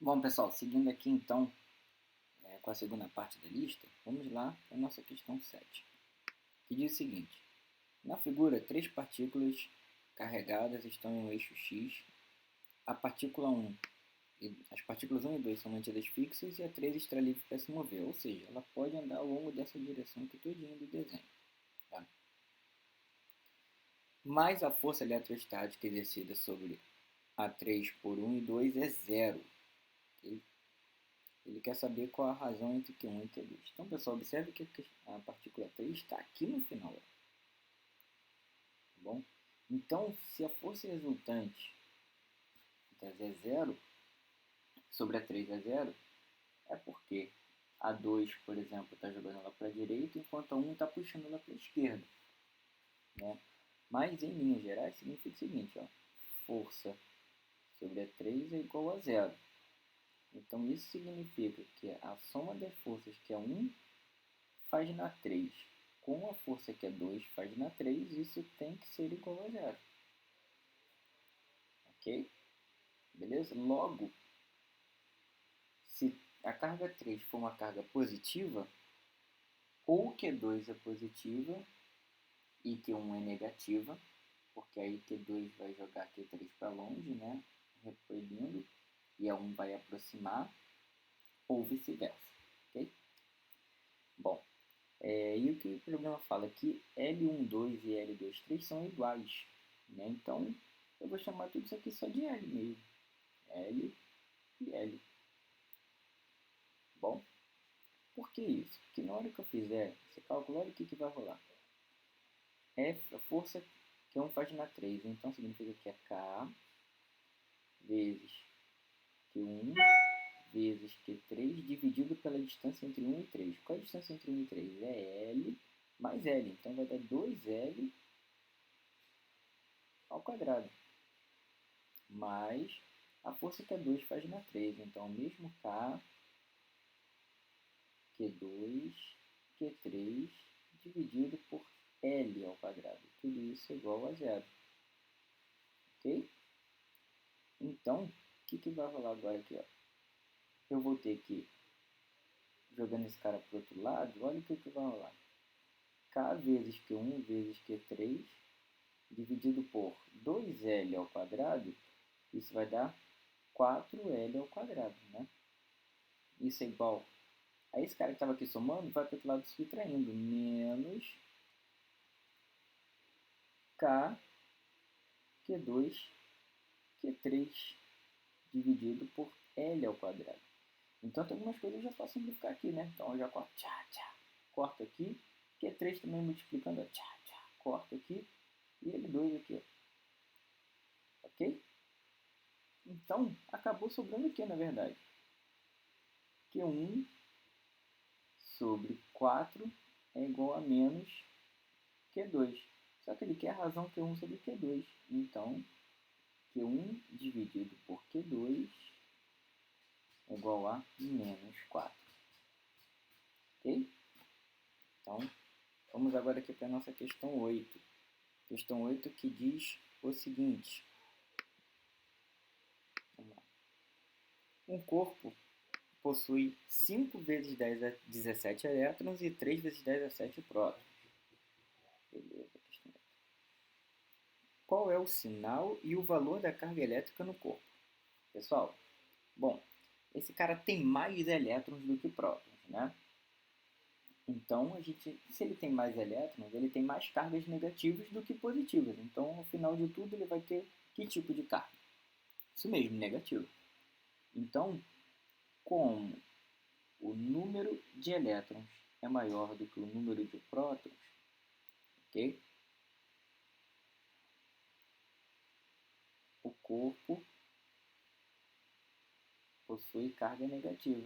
Bom, pessoal, seguindo aqui então com a segunda parte da lista, vamos lá para a nossa questão 7, que diz o seguinte: na figura, três partículas carregadas estão em um eixo X. A partícula 1, as partículas 1 e 2 são mantidas fixas e a 3 está livre para se mover, ou seja, ela pode andar ao longo dessa direção aqui todinha do desenho. Tá? Mas a força eletrostática exercida sobre a 3 por 1 e 2 é zero. Okay? Ele quer saber qual a razão entre Q1 e Q2. Então, pessoal, observe que a partícula 3 está aqui no final. Tá bom? Então, se a força resultante é zero, sobre a 3 é zero, é porque a 2, por exemplo, está jogando ela para a direita, enquanto a 1 está puxando ela para a esquerda. Né? Mas, em linhas gerais, significa o seguinte, ó, força sobre a 3 é igual a zero. Então, isso significa que a soma das forças que a 1 faz na 3 com a força que é 2 faz na 3, isso tem que ser igual a zero. Ok? Beleza? Logo, se a carga 3 for uma carga positiva, ou Q2 é positiva e Q1 é negativa, porque aí Q2 vai jogar Q3 para longe, né? Repelindo, e a 1 vai aproximar, ou vice-versa. Ok? Bom, e o que o problema fala é que L12 e L23 são iguais. Né? Então, eu vou chamar tudo isso aqui só de L mesmo. L e L. Bom, por que isso? Porque na hora que eu fizer esse cálculo, olha o que vai rolar. F, a força que 1 faz na 3, então significa que é K vezes Q1 vezes Q3 dividido pela distância entre 1 e 3. Qual é a distância entre 1 e 3? É L mais L. Então vai dar 2L ao quadrado. Mais a força que a 2 faz na 3. Então, o mesmo K, Q2, Q3 dividido por L ao quadrado. Tudo isso é igual a zero. Ok? Então, o que vai rolar agora aqui? Ó? Eu vou ter que, jogando esse cara para o outro lado, olha o que vai rolar. K vezes Q1 vezes Q3 dividido por 2L ao quadrado, isso vai dar 4L ao quadrado. Né? Isso é igual. Aí esse cara que estava aqui somando vai para o outro lado subtraindo. Menos K Q2 Q3 dividido por L ao quadrado. Então tem algumas coisas eu já posso simplificar aqui, né? Então eu já corto, corto aqui, Q3 também multiplicando, corto aqui, e L2 aqui, ó. Ok? Então acabou sobrando o que na verdade? Q1 sobre 4 é igual a menos Q2. Só que ele quer a razão Q1 sobre Q2. Então, Q1 dividido por Q2 é igual a menos 4. Ok? Então, vamos agora aqui para a nossa questão 8. Questão 8 que diz o seguinte. Vamos lá. Um corpo possui 5 vezes 10 a 17 elétrons e 3 vezes 10 a 7 prótons. Beleza, questão 8. Qual é o sinal e o valor da carga elétrica no corpo? Pessoal, bom, esse cara tem mais elétrons do que prótons, né? Então, se ele tem mais elétrons, ele tem mais cargas negativas do que positivas. Então, ao final de tudo, ele vai ter que tipo de carga? Isso mesmo, negativo. Então, como o número de elétrons é maior do que o número de prótons, ok? O corpo possui carga negativa.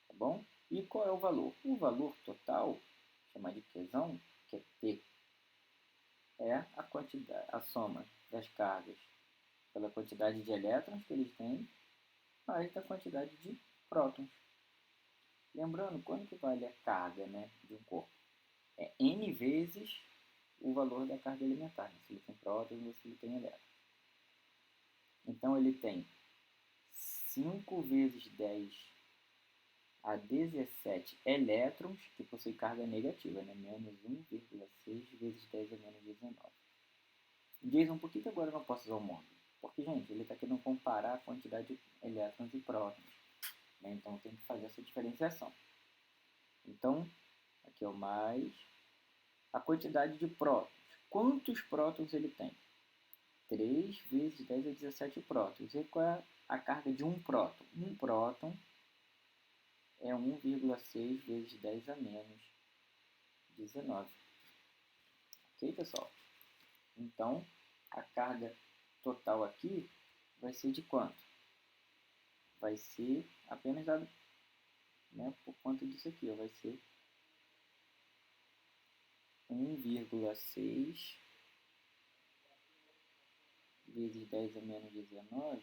Tá bom? E qual é o valor? O valor total, chamado de Qzão, que é T, é a quantidade, a soma das cargas pela quantidade de elétrons que eles têm, mais da quantidade de prótons. Lembrando, quando que vale a carga, né, de um corpo? É N vezes o valor da carga elementar, né? Se ele tem prótons ou se ele tem elétrons. Então ele tem 5 vezes 10 a 17 elétrons, que possui carga negativa, né? Menos 1,6 vezes 10 a menos 19. Jason, por que agora eu não posso usar o módulo? Porque, gente, ele está querendo comparar a quantidade de elétrons e prótons, né? Então tem que fazer essa diferenciação. Então, aqui é o mais a quantidade de prótons. Quantos prótons ele tem? 3 vezes 10 a 17 prótons. E qual é a carga de um próton? Um próton é 1,6 vezes 10 a menos 19. Ok, pessoal? Então, a carga total aqui vai ser de quanto? Vai ser apenas dado, né, por conta disso aqui, ó, vai ser 1,6 vezes 10 a menos 19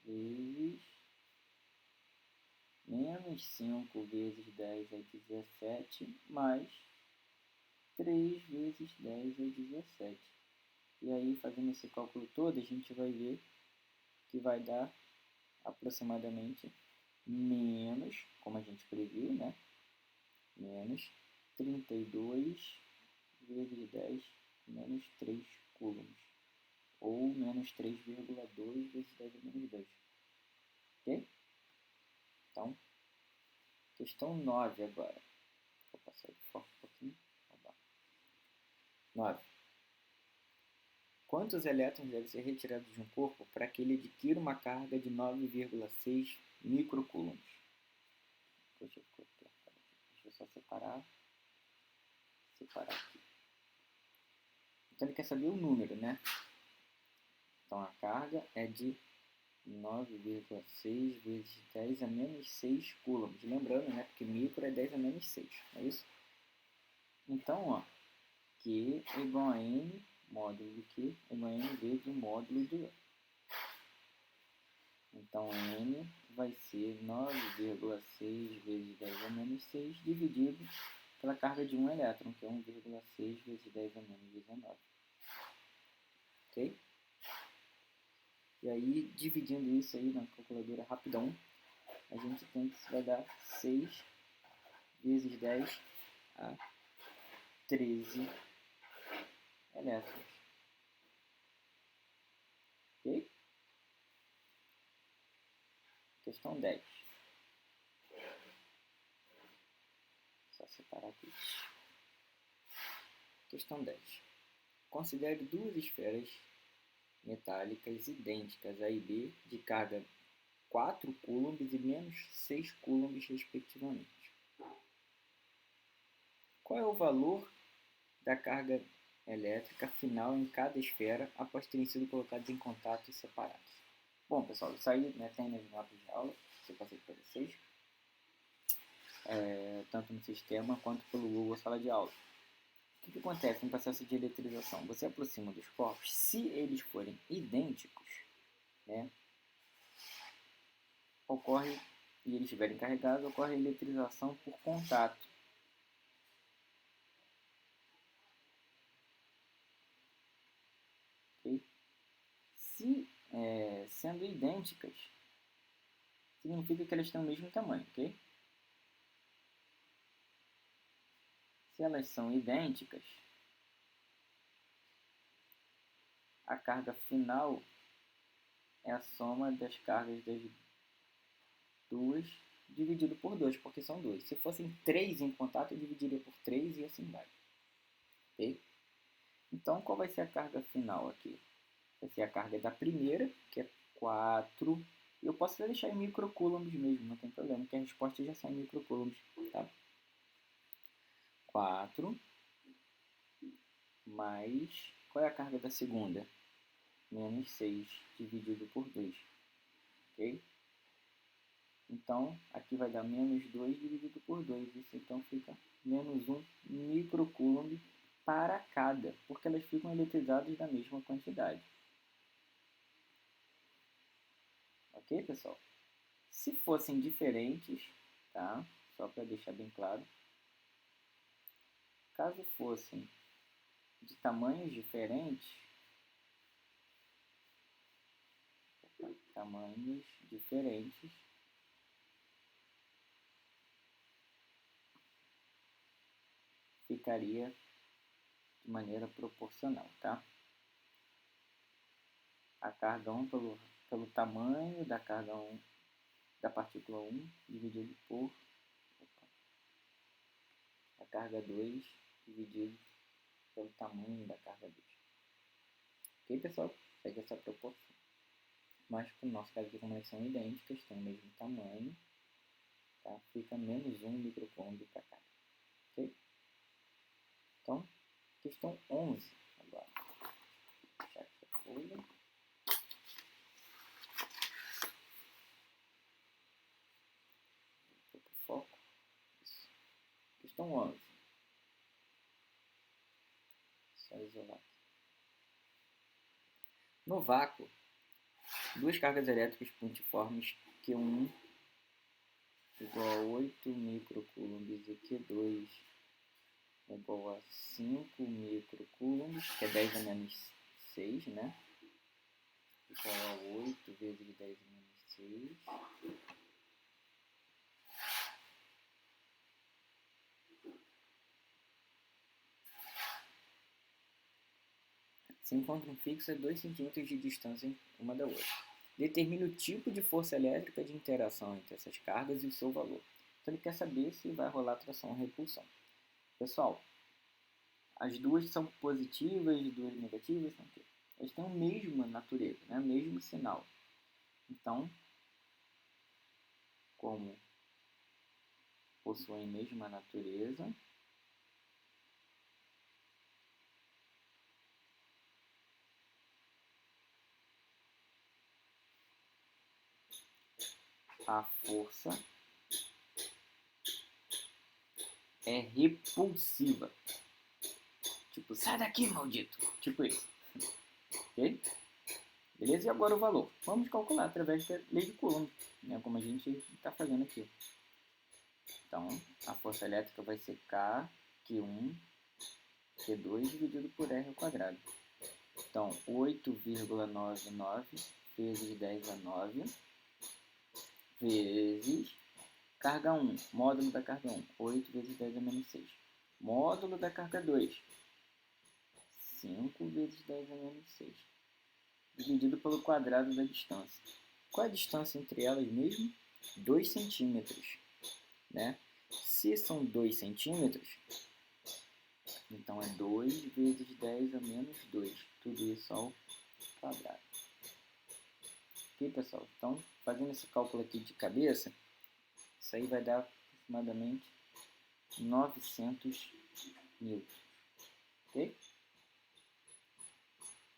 vezes menos 5 vezes 10 a 17 mais 3 vezes 10 a 17. E aí, fazendo esse cálculo todo, a gente vai ver que vai dar aproximadamente menos, como a gente previu, né? Menos 32 vezes 10 menos 3 coulombs. Ou menos 3,2 vezes 10 a menos 2. Ok? Então, questão 9 agora. Vou passar de foco um pouquinho. 9. Quantos elétrons devem ser retirados de um corpo para que ele adquira uma carga de 9,6 microcoulombs? Deixa eu só separar aqui. Então ele quer saber o número, né? Então a carga é de 9,6 vezes 10 a menos 6 coulombs. Lembrando, né? Porque micro é 10 a menos 6, não é isso? Então, ó, Q é igual a N módulo de Q é igual a N vezes o módulo de E. Então, N vai ser 9,6 vezes 10 a menos 6 dividido pela carga de um elétron, que é 1,6 vezes 10 a menos 19. Ok? E aí, dividindo isso aí na calculadora rapidão, a gente tem que vai dar 6 vezes 10 a 13 elétrons. Ok? Questão 10. Só separar aqui. Questão 10. Considere duas esferas metálicas idênticas A e B de carga 4 coulombs e menos 6 coulombs respectivamente. Qual é o valor da carga elétrica final em cada esfera após terem sido colocados em contato e separados? Bom, pessoal, isso aí, né, tem nas notas de aula, que eu passei para vocês, tanto no sistema quanto pelo Google Sala de Aula. O que acontece no processo de eletrização? Você aproxima dos corpos, se eles forem idênticos, né, ocorre, e eles estiverem carregados, ocorre a eletrização por contato. Okay? Se sendo idênticas, significa que elas têm o mesmo tamanho, ok? Se elas são idênticas, a carga final é a soma das cargas das duas dividido por 2, porque são 2. Se fossem 3 em contato, eu dividiria por 3 e assim vai. Ok? Então, qual vai ser a carga final aqui? Vai ser a carga da primeira, que é 4. Eu posso até deixar em microcoulombs mesmo, não tem problema, porque a resposta já sai em microcoulombs. Tá? 4 mais... Qual é a carga da segunda? Menos 6 dividido por 2. Ok? Então, aqui vai dar menos 2 dividido por 2. Isso então fica menos 1 microcoulomb para cada, porque elas ficam eletrizadas da mesma quantidade. Ok, pessoal? Se fossem diferentes, tá? Só para deixar bem claro. Caso fossem de tamanhos diferentes, ficaria de maneira proporcional, tá? A carga 1 pelo tamanho da carga 1 da partícula 1 dividido por a carga 2 dividido pelo tamanho da carga 2. Ok, pessoal? Segue essa proporção. Mas, no nosso caso aqui, como elas são idênticas, têm o mesmo tamanho, tá? Fica menos 1 microcoulomb para cada. Ok? Então, questão 11 agora. Vou fechar essa folha. Vou para o foco. Isso. Questão 11. Só isolar aqui. No vácuo, duas cargas elétricas pontiformes Q1 igual a 8 microcoulombs e Q2 igual a 5 microcoulombs, que é 10 a menos 6, né? Igual a 8 vezes 10 a menos 6. Se encontram fixos a 2 centímetros de distância uma da outra. Determine o tipo de força elétrica de interação entre essas cargas e o seu valor. Então ele quer saber se vai rolar tração ou repulsão. Pessoal, as duas são positivas, as duas negativas são o quê? Elas têm a mesma natureza, né? O mesmo sinal. Então, como possuem a mesma natureza, a força é repulsiva. Tipo, sai daqui, maldito! Tipo isso. Ok? Beleza? E agora o valor. Vamos calcular através da lei de Coulomb, né? Como a gente está fazendo aqui. Então, a força elétrica vai ser K, Q1, Q2 dividido por R ao quadrado. Então, 8,99 vezes 10 a 9 vezes carga 1, módulo da carga 1, 8 vezes 10 a menos 6. Módulo da carga 2, 5 vezes 10 a menos 6. Dividido pelo quadrado da distância. Qual é a distância entre elas mesmo? 2 centímetros. Né? Se são 2 centímetros, então é 2 vezes 10 a menos 2. Tudo isso ao quadrado. Ok, pessoal? Então, fazendo esse cálculo aqui de cabeça, isso aí vai dar aproximadamente 900 newtons. Ok?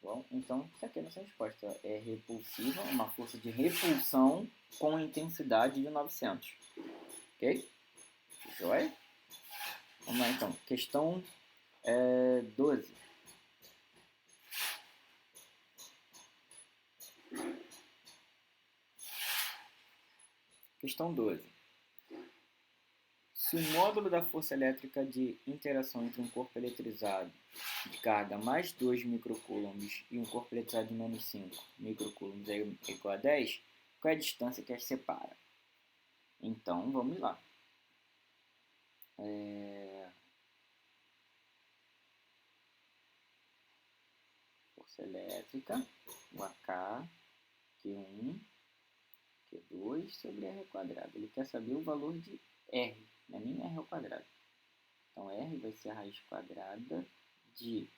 Bom, então, está aqui a nossa resposta. É repulsiva, uma força de repulsão com intensidade de 900. Ok? Joia? Vamos lá, então. Questão 12. Questão 12. Se o módulo da força elétrica de interação entre um corpo eletrizado de carga mais 2 microcoulombs e um corpo eletrizado de menos 5 microcoulombs é igual a 10, qual é a distância que as separa? Então, vamos lá. Força elétrica, o AK, Q1, Q2 sobre R ao quadrado. Ele quer saber o valor de R, não é nem R ao quadrado. Então, R vai ser a raiz quadrada de...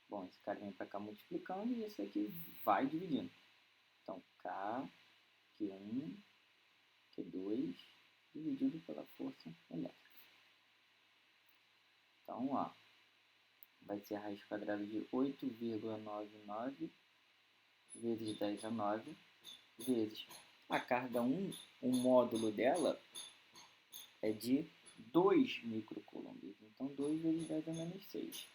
Bom, esse cara vem para cá multiplicando e esse aqui vai dividindo. Então, K, Q1, Q2, dividido pela força elétrica. Então, ó, vai ser a raiz quadrada de 8,99 vezes 10 a 9 vezes a carga 1, o módulo dela é de 2 microcoulombs. Então, 2 vezes 10 a menos 6.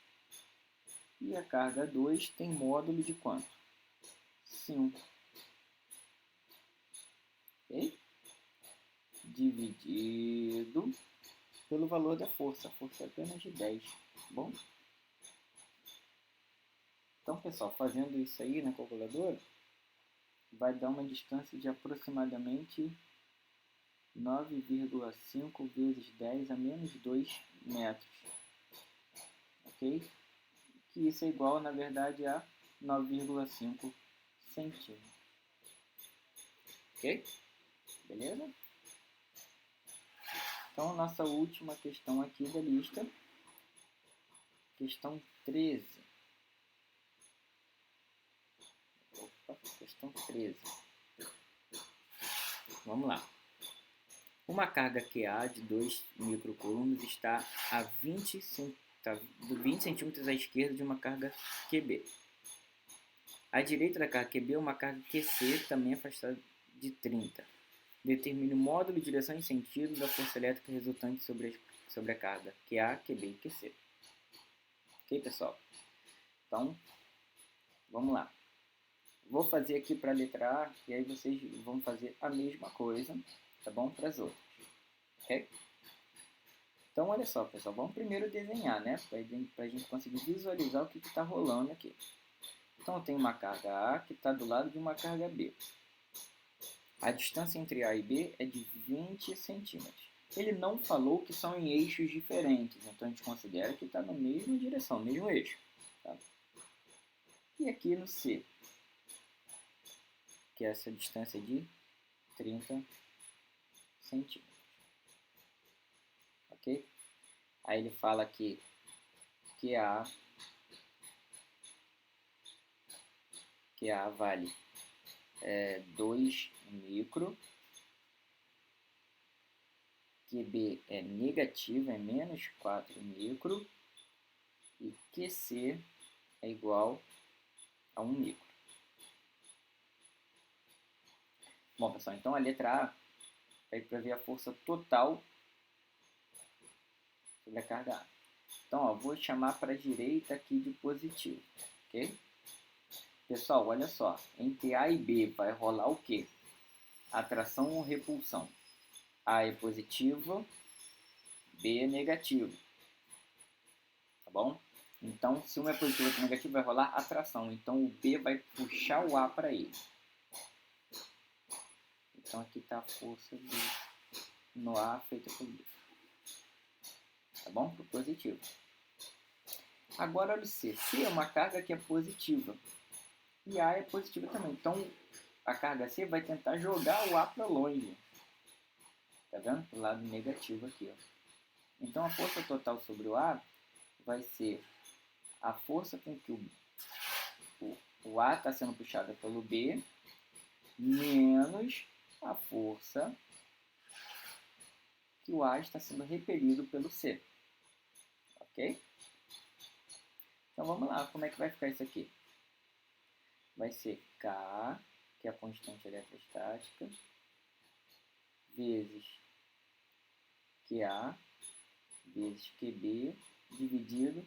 E a carga 2 tem módulo de quanto? 5. Ok? Dividido pelo valor da força. A força é apenas de 10. Bom? pessoal, fazendo isso aí na calculadora, vai dar uma distância de aproximadamente 9,5 vezes 10 a menos 2 metros. Ok? Que isso é igual, na verdade, a 9,5 centímetros. Ok? Beleza? Então, nossa última questão aqui da lista. Questão 13. Opa, questão 13. Vamos lá. Uma carga QA de 2 microcoulombs está a 20 centímetros à esquerda de uma carga QB. À direita da carga QB, uma carga QC também afastada de 30. Determine o módulo, direção e sentido da força elétrica resultante sobre a carga QA, QB e QC. Ok, pessoal? Então, vamos lá. Vou fazer aqui para a letra A e aí vocês vão fazer a mesma coisa, tá bom? Para as outras. Ok? Então, olha só, pessoal. Vamos primeiro desenhar, né? Para a gente conseguir visualizar o que está rolando aqui. Então, eu tenho uma carga A que está do lado de uma carga B. A distância entre A e B é de 20 centímetros. Ele não falou que são em eixos diferentes, então a gente considera que está na mesma direção, no mesmo eixo. Tá? E aqui no C, que é essa distância de 30 centímetros. Ok? Aí ele fala que A vale 2 micro, QB é negativo, é menos 4 micro, e QC é igual a 1 micro. Bom, pessoal, então a letra A é para ver a força total sobre a carga A. Então, ó, vou chamar para a direita aqui de positivo, ok? Pessoal, olha só, entre A e B vai rolar o quê? Atração ou repulsão? A é positivo, B é negativo, tá bom? Então, se um é positivo e outro é negativo, vai rolar atração. Então, o B vai puxar o A para ele. Então, aqui está a força no A feita por B. Tá bom? Para o positivo. Agora, olha o C. C é uma carga que é positiva. E A é positiva também. Então, a carga C vai tentar jogar o A para longe. Tá vendo? Pro lado negativo aqui, ó. Então, a força total sobre o A vai ser a força com que o A está sendo puxado pelo B, menos a força que o A está sendo repelido pelo C. Ok? Então, vamos lá. Como é que vai ficar isso aqui? Vai ser K, que é a constante eletrostática, vezes QA, vezes QB, dividido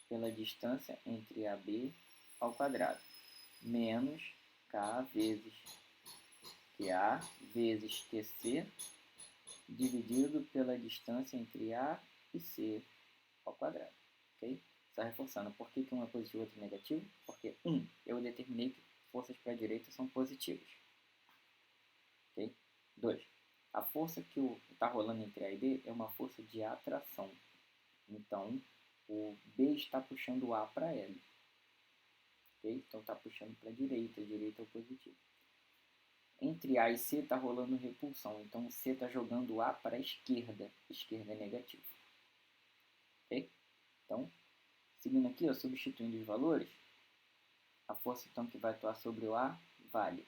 pela distância entre AB ao quadrado, menos K vezes QA vezes QC, dividido pela distância entre A e C ao quadrado. Ok? Só reforçando, por que um é positivo e outro é negativo? Porque, eu determinei que forças para a direita são positivas. Ok? 2. A força que está rolando entre A e B é uma força de atração. Então, o B está puxando o A para L. Okay? Então, está puxando para a direita é o positivo. Entre A e C está rolando repulsão. Então, o C está jogando o A para a esquerda. Esquerda é negativo. Ok? Então, seguindo aqui, ó, substituindo os valores, a força então, que vai atuar sobre o A vale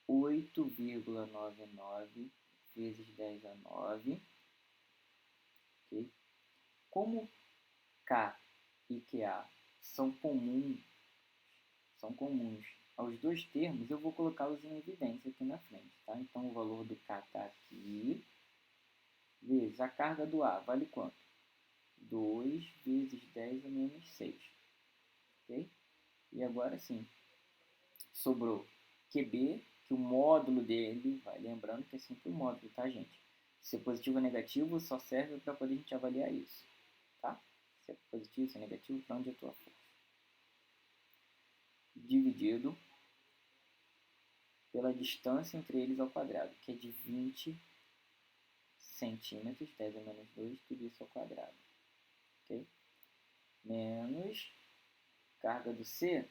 8,99 vezes 10 a 9. Okay? Como K e QA são comuns aos dois termos, eu vou colocá-los em evidência aqui na frente. Tá? Então, o valor do K está aqui, vezes a carga do A, vale quanto? 2 vezes 10 a menos 6. Okay? E agora sim, sobrou QB, que o módulo dele, vai lembrando que é sempre o módulo, tá, gente? Se é positivo ou negativo, só serve para poder a gente avaliar isso. Tá? Se é positivo, se é negativo, para onde atua a força. dividido pela distância entre eles ao quadrado, que é de 20 centímetros, 10 a menos 2, tudo isso ao quadrado. Okay? Menos carga do C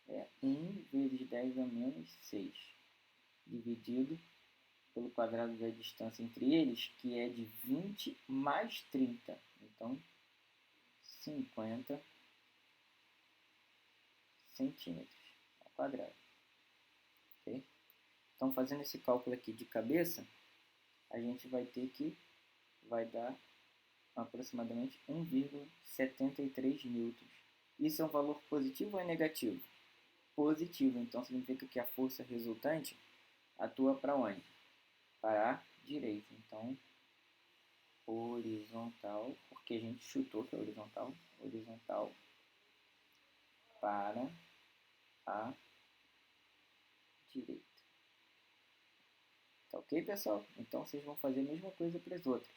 é 1 vezes 10 a menos 6, dividido pelo quadrado da distância entre eles, que é de 20 mais 30. Então, 50 centímetros ao quadrado. Okay? Então, fazendo esse cálculo aqui de cabeça, a gente vai ter que vai dar aproximadamente 1,73 newtons. Isso é um valor positivo ou é negativo? Positivo, então significa que a força resultante atua para onde? Para a direita. Então, horizontal, porque a gente chutou que é horizontal, horizontal para a direita. Tá ok, pessoal? Então, vocês vão fazer a mesma coisa para as outras.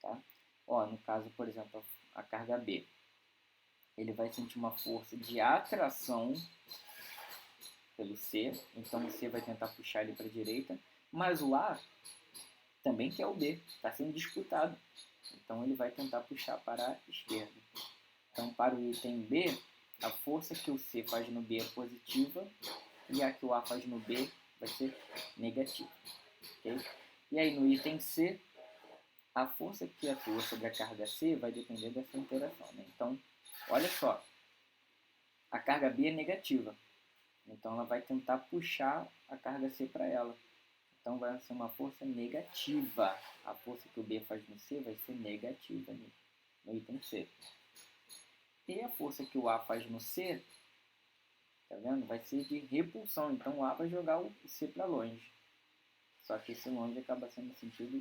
Tá? Ó, no caso, por exemplo, a carga B. Ele vai sentir uma força de atração pelo C, então o C vai tentar puxar ele para a direita, mas o A também quer o B, está sendo disputado, então ele vai tentar puxar para a esquerda. Então, para o item B, a força que o C faz no B é positiva e a que o A faz no B vai ser negativa. Okay? E aí, no item C, a força que atua sobre a carga C vai depender dessa interação. Né? Então, olha só, a carga B é negativa, então ela vai tentar puxar a carga C para ela. Então vai ser uma força negativa. A força que o B faz no C vai ser negativa no item C. E a força que o A faz no C, tá vendo? Vai ser de repulsão. Então o A vai jogar o C para longe. Só que esse longe acaba sendo no sentido